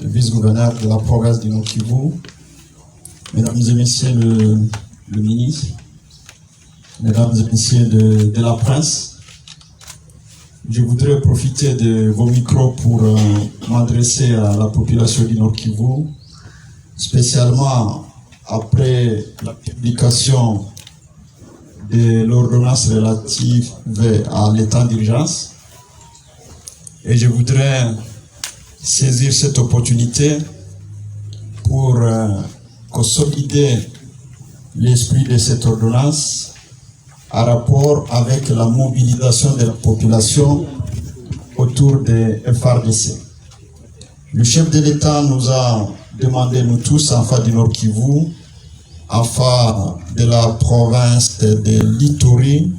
vice-gouverneur de la province du Nord-Kivu, mesdames et messieurs le ministre, mesdames et messieurs de la presse, je voudrais profiter de vos micros pour m'adresser à la population du Nord-Kivu, spécialement après la publication de l'ordonnance relative à l'état d'urgence. Et je voudrais saisir cette opportunité pour consolider l'esprit de cette ordonnance en rapport avec la mobilisation de la population autour des FARDC. Le chef de l'État nous a demandé, nous tous, enfants du Nord-Kivu, enfants de la province de l'Ituri,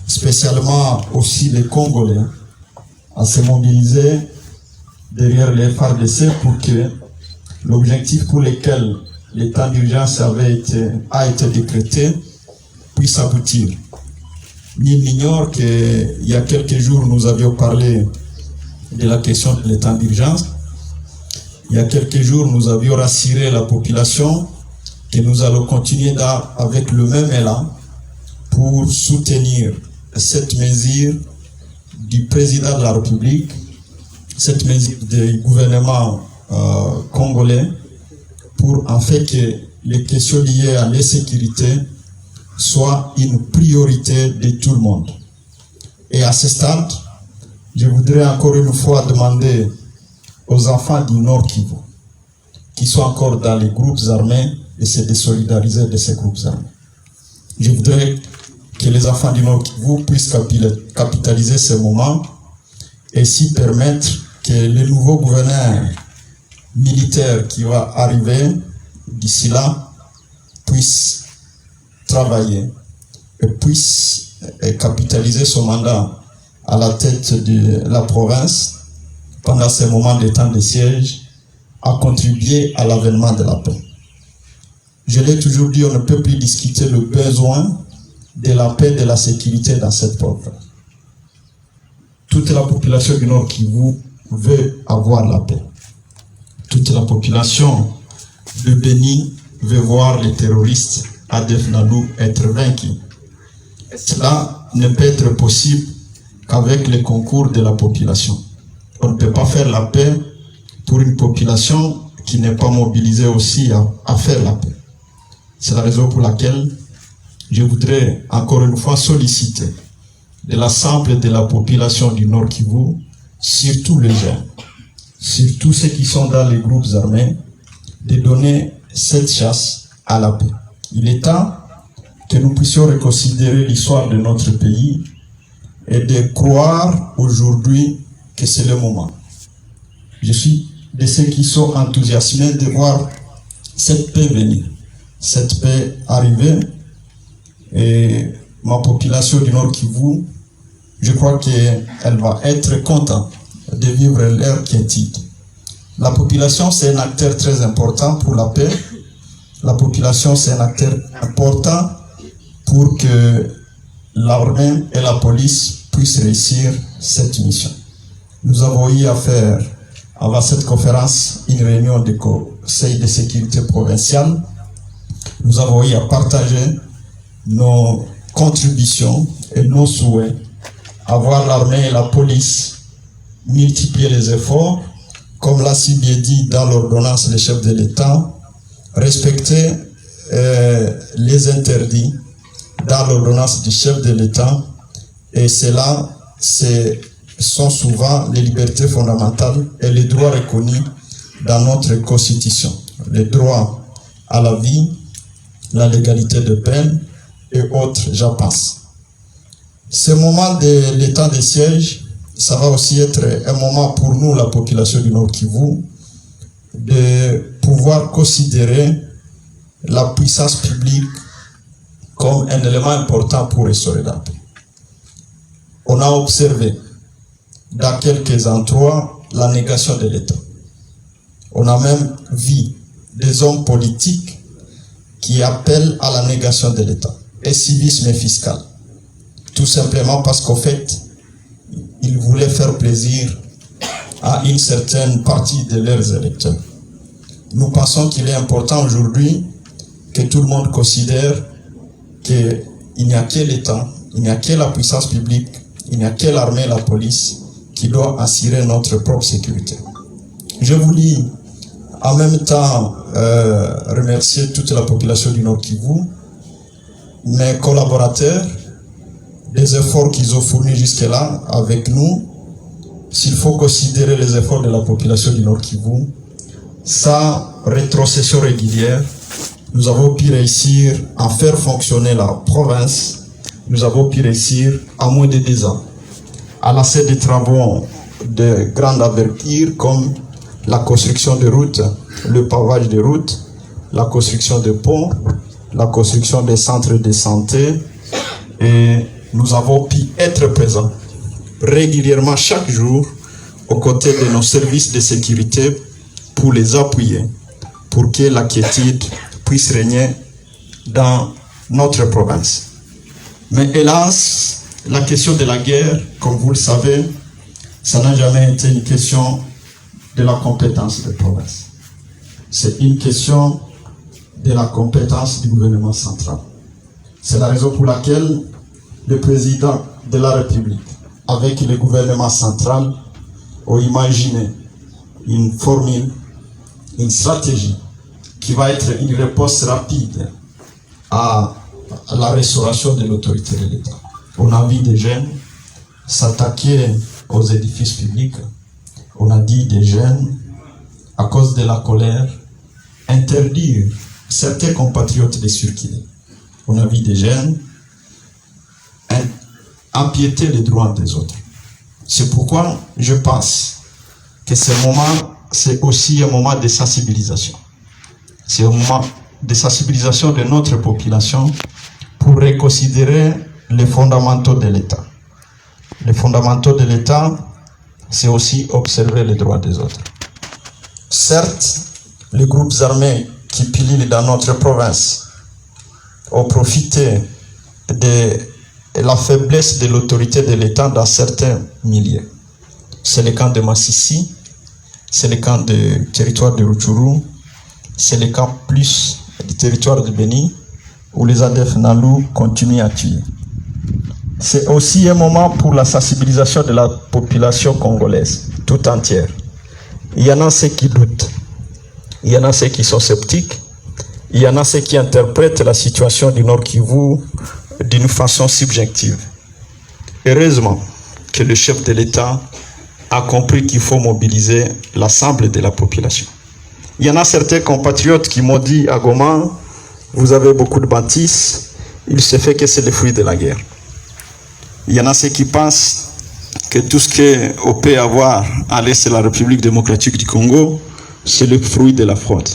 spécialement aussi les Congolais, à se mobiliser derrière les FARDC pour que l'objectif pour lequel l'état d'urgence a été décrété puisse aboutir. Nul n'ignore qu'il y a quelques jours, nous avions parlé de la question de l'état d'urgence. Il y a quelques jours, nous avions rassuré la population que nous allons continuer avec le même élan pour soutenir cette mesure du président de la République, cette mesure du gouvernement congolais, pour en fait que les questions liées à l'insécurité soient une priorité de tout le monde. Et à ce stade, je voudrais encore une fois demander aux enfants du Nord-Kivu, qui sont encore dans les groupes armés, de se désolidariser de ces groupes armés. Je voudrais que les enfants du Nord-Kivu puissent capitaliser ce moment et ainsi permettre que le nouveau gouverneur militaire qui va arriver d'ici là puisse travailler et puisse capitaliser son mandat à la tête de la province pendant ces moments de temps de siège à contribuer à l'avènement de la paix. Je l'ai toujours dit, on ne peut plus discuter le besoin de la paix et de la sécurité dans cette province. Toute la population du Nord-Kivu veut avoir la paix. Toute la population de Béni veut voir les terroristes Adef Nalou être vaincus. Et cela ne peut être possible qu'avec le concours de la population. On ne peut pas faire la paix pour une population qui n'est pas mobilisée aussi à faire la paix. C'est la raison pour laquelle je voudrais encore une fois solliciter de l'ensemble de la population du Nord-Kivu, surtout les jeunes, surtout ceux qui sont dans les groupes armés, de donner cette chasse à la paix. Il est temps que nous puissions reconsidérer l'histoire de notre pays et de croire aujourd'hui que c'est le moment. Je suis de ceux qui sont enthousiasmés de voir cette paix venir, cette paix arriver, et ma population du Nord-Kivu, je crois qu'elle va être contente de vivre l'ère quiétude. La population, c'est un acteur très important pour la paix. La population, c'est un acteur important pour que l'armée et la police puissent réussir cette mission. Nous avons eu à faire, avant cette conférence, une réunion du Conseil de sécurité provincial. Nous avons eu à partager nos contributions et nos souhaits, avoir l'armée et la police multiplier les efforts, comme l'a si bien dit dans l'ordonnance des chefs de l'État, respecter les interdits dans l'ordonnance du chef de l'État, et cela sont souvent les libertés fondamentales et les droits reconnus dans notre Constitution. Les droits à la vie, la légalité de peine et autres, j'en passe. Ce moment de l'état de siège, ça va aussi être un moment pour nous, la population du Nord-Kivu, de pouvoir considérer la puissance publique comme un élément important pour restaurer la paix. On a observé dans quelques endroits la négation de l'État. On a même vu des hommes politiques qui appellent à la négation de l'État et civisme fiscal. Tout simplement parce qu'au fait, ils voulaient faire plaisir à une certaine partie de leurs électeurs. Nous pensons qu'il est important aujourd'hui que tout le monde considère qu'il n'y a que l'État, il n'y a que la puissance publique, il n'y a que l'armée et la police qui doit assurer notre propre sécurité. Je voulais en même temps remercier toute la population du Nord Kivu, mes collaborateurs, des efforts qu'ils ont fournis jusque-là avec nous. S'il faut considérer les efforts de la population du Nord Kivu, sa rétrocession régulière, nous avons pu réussir à faire fonctionner la province, nous avons pu réussir à moins de 2 ans à lancer des travaux de grande envergure comme la construction de routes, le pavage de routes, la construction de ponts, la construction des centres de santé, et nous avons pu être présents régulièrement chaque jour aux côtés de nos services de sécurité pour les appuyer, pour que la quiétude puisse régner dans notre province. Mais hélas, la question de la guerre, comme vous le savez, ça n'a jamais été une question de la compétence des provinces. C'est une question de la compétence du gouvernement central. C'est la raison pour laquelle le président de la République, avec le gouvernement central, ont imaginé une formule, une stratégie qui va être une réponse rapide à la restauration de l'autorité de l'État. On a vu des jeunes s'attaquer aux édifices publics. On a dit des jeunes, à cause de la colère, interdire certains compatriotes de circuler. On a vu des jeunes empiéter les droits des autres. C'est pourquoi je pense que ce moment, c'est aussi un moment de sensibilisation. C'est un moment de sensibilisation de notre population pour reconsidérer les fondamentaux de l'État. Les fondamentaux de l'État, c'est aussi observer les droits des autres. Certes, les groupes armés qui pilulent dans notre province ont profité de la faiblesse de l'autorité de l'État dans certains milieux. C'est le cas de Massissi, c'est le cas du territoire de Rutshuru, c'est le cas plus du territoire de Beni, où les ADF Nalu continuent à tuer. C'est aussi un moment pour la sensibilisation de la population congolaise tout entière. Il y en a ceux qui doutent, il y en a ceux qui sont sceptiques, il y en a ceux qui interprètent la situation du Nord Kivu d'une façon subjective. Heureusement que le chef de l'État a compris qu'il faut mobiliser l'ensemble de la population. Il y en a certains compatriotes qui m'ont dit à Goma, vous avez beaucoup de bâtisses, il se fait que c'est le fruit de la guerre. Il y en a ceux qui pensent que tout ce qu'on peut avoir à l'est de la République démocratique du Congo, c'est le fruit de la fraude.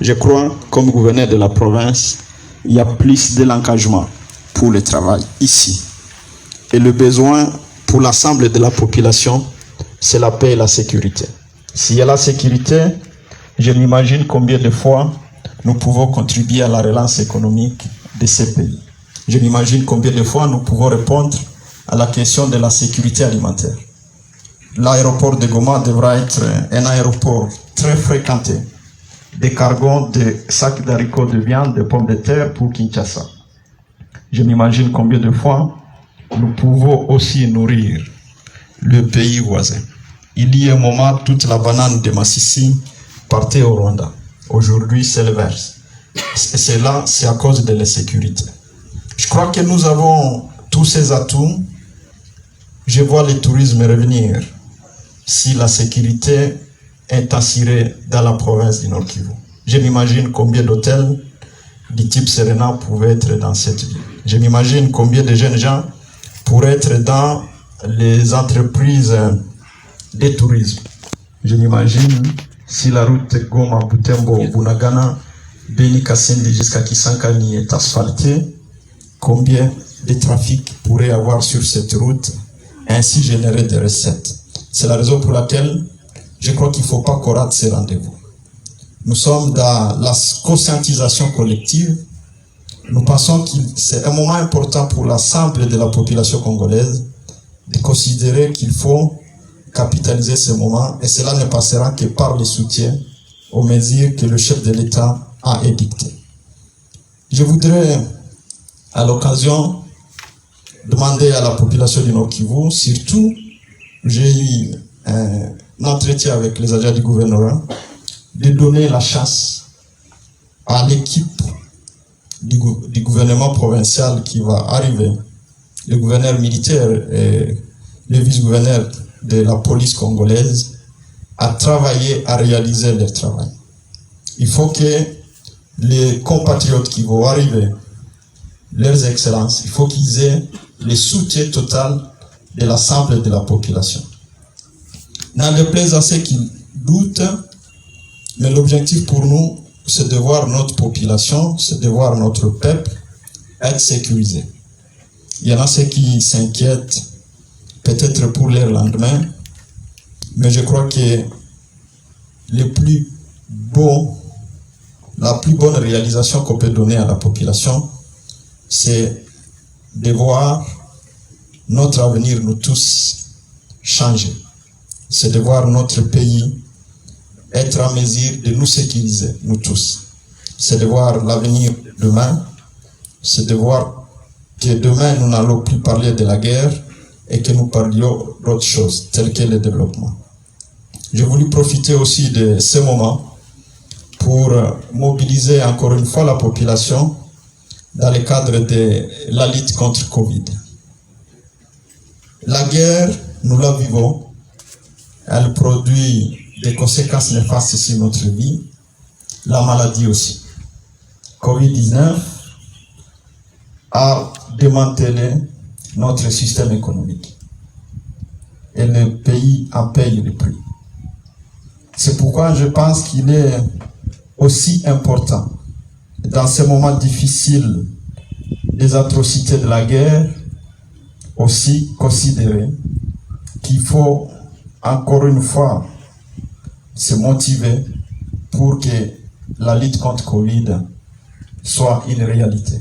Je crois, comme gouverneur de la province, il y a plus de l'engagement pour le travail ici. Et le besoin pour l'ensemble de la population, c'est la paix et la sécurité. S'il y a la sécurité, je m'imagine combien de fois nous pouvons contribuer à la relance économique de ces pays. Je m'imagine combien de fois nous pouvons répondre à la question de la sécurité alimentaire. L'aéroport de Goma devra être un aéroport très fréquenté. Des cargos de sacs d'haricots de viande, de pommes de terre pour Kinshasa. Je m'imagine combien de fois nous pouvons aussi nourrir le pays voisin. Il y a un moment, toute la banane de Massissi partait au Rwanda. Aujourd'hui, c'est le verse. Et cela, c'est à cause de l'insécurité. Je crois que nous avons tous ces atouts. Je vois le tourisme revenir si la sécurité est assurée dans la province du Nord Kivu. Je m'imagine combien d'hôtels du type Serena pouvaient être dans cette ville. Je m'imagine combien de jeunes gens pourraient être dans les entreprises de tourisme. Je m'imagine si la route Goma, Butembo, Bunagana, Beni Kasindi jusqu'à Kisangani est asphaltée, combien de trafic pourrait y avoir sur cette route et ainsi générer des recettes. C'est la raison pour laquelle je crois qu'il ne faut pas qu'on rate ces rendez-vous. Nous sommes dans la conscientisation collective. Nous pensons que c'est un moment important pour l'ensemble de la population congolaise de considérer qu'il faut capitaliser ce moment et cela ne passera que par le soutien aux mesures que le chef de l'État a édictées. Je voudrais, à l'occasion, demander à la population du Nord Kivu, surtout, j'ai eu un entretien avec les agents du gouvernement, de donner la chance à l'équipe du gouvernement provincial qui va arriver, le gouverneur militaire et le vice-gouverneur de la police congolaise, à travailler, à réaliser leur travail. Il faut que les compatriotes qui vont arriver, leurs excellences, il faut qu'ils aient le soutien total de l'ensemble de la population. N'en déplaise à ceux qui doutent, mais l'objectif pour nous, c'est de voir notre population, c'est de voir notre peuple être sécurisé. Il y en a ceux qui s'inquiètent peut-être pour leur lendemain, mais je crois que la plus bonne réalisation qu'on peut donner à la population, c'est de voir notre avenir, nous tous, changer. C'est de voir notre pays être en mesure de nous sécuriser, nous tous. C'est de voir l'avenir demain. C'est de voir que demain, nous n'allons plus parler de la guerre et que nous parlions d'autres choses, telles que le développement. J'ai voulu profiter aussi de ce moment pour mobiliser encore une fois la population dans le cadre de la lutte contre Covid. La guerre, nous la vivons. Elle produit des conséquences néfastes sur notre vie. La maladie aussi. Covid-19 a démantelé notre système économique. Et le pays en paye le prix. C'est pourquoi je pense qu'il est aussi important, dans ces moments difficiles des atrocités de la guerre, aussi considérer qu'il faut encore une fois se motiver pour que la lutte contre Covid soit une réalité.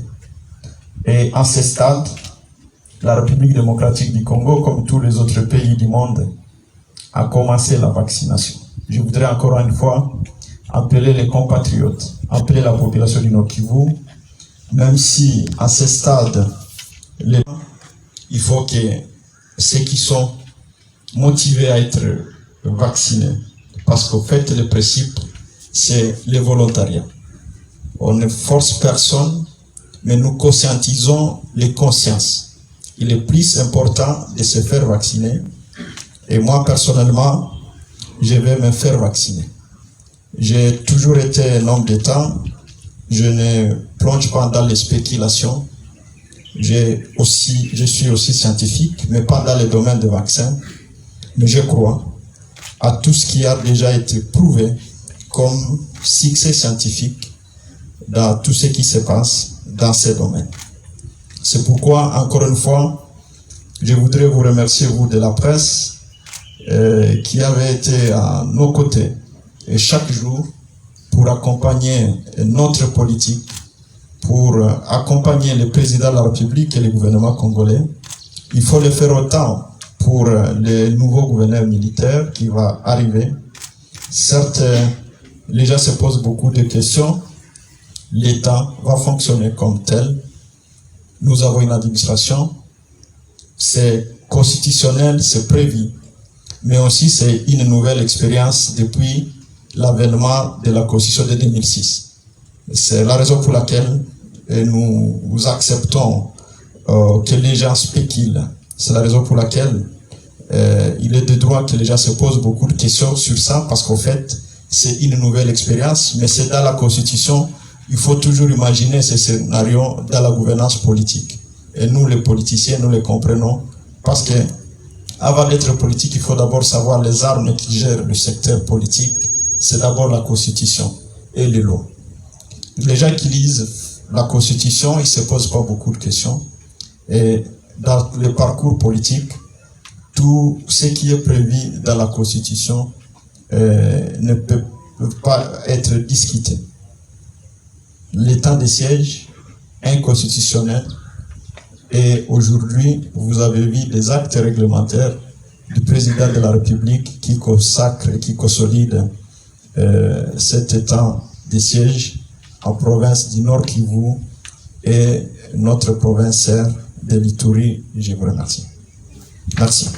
Et à ce stade, la République démocratique du Congo, comme tous les autres pays du monde, a commencé la vaccination. Je voudrais encore une fois appeler les compatriotes, appeler la population du Nord Kivu, même si à ce stade, il faut que ceux qui sont motivés à être vaccinés, parce qu'au fait, le principe, c'est le volontariat. On ne force personne, mais nous conscientisons les consciences. Il est plus important de se faire vacciner. Et moi, personnellement, je vais me faire vacciner. J'ai toujours été un homme d'État. Je ne plonge pas dans les spéculations. Je suis aussi scientifique, mais pas dans le domaine des vaccins. Mais je crois à tout ce qui a déjà été prouvé comme succès scientifique dans tout ce qui se passe dans ces domaines. C'est pourquoi, encore une fois, je voudrais vous remercier, vous de la presse, qui avez été à nos côtés et chaque jour pour accompagner notre politique, pour accompagner le président de la République et le gouvernement congolais. Il faut le faire autant pour le nouveau gouverneur militaire qui va arriver. Certes, les gens se posent beaucoup de questions. L'État va fonctionner comme tel. Nous avons une administration. C'est constitutionnel, c'est prévu. Mais aussi, c'est une nouvelle expérience depuis l'avènement de la Constitution de 2006. C'est la raison pour laquelle nous acceptons que les gens spéculent. C'est la raison pour laquelle il est de droit que les gens se posent beaucoup de questions sur ça, parce qu'en fait, c'est une nouvelle expérience, mais c'est dans la Constitution. Il faut toujours imaginer ces scénarios dans la gouvernance politique. Et nous, les politiciens, nous les comprenons, parce que avant d'être politique, il faut d'abord savoir les armes qui gèrent le secteur politique. C'est d'abord la Constitution et les lois. Les gens qui lisent la Constitution, ils ne se posent pas beaucoup de questions. Et dans le parcours politique, tout ce qui est prévu dans la Constitution ne peut pas être discuté. L'état de siège inconstitutionnel, et aujourd'hui, vous avez vu des actes réglementaires du président de la République qui consacre et qui consolide cet état de siège en province du Nord Kivu et notre province sœur de l'Ituri. Je vous remercie. Merci.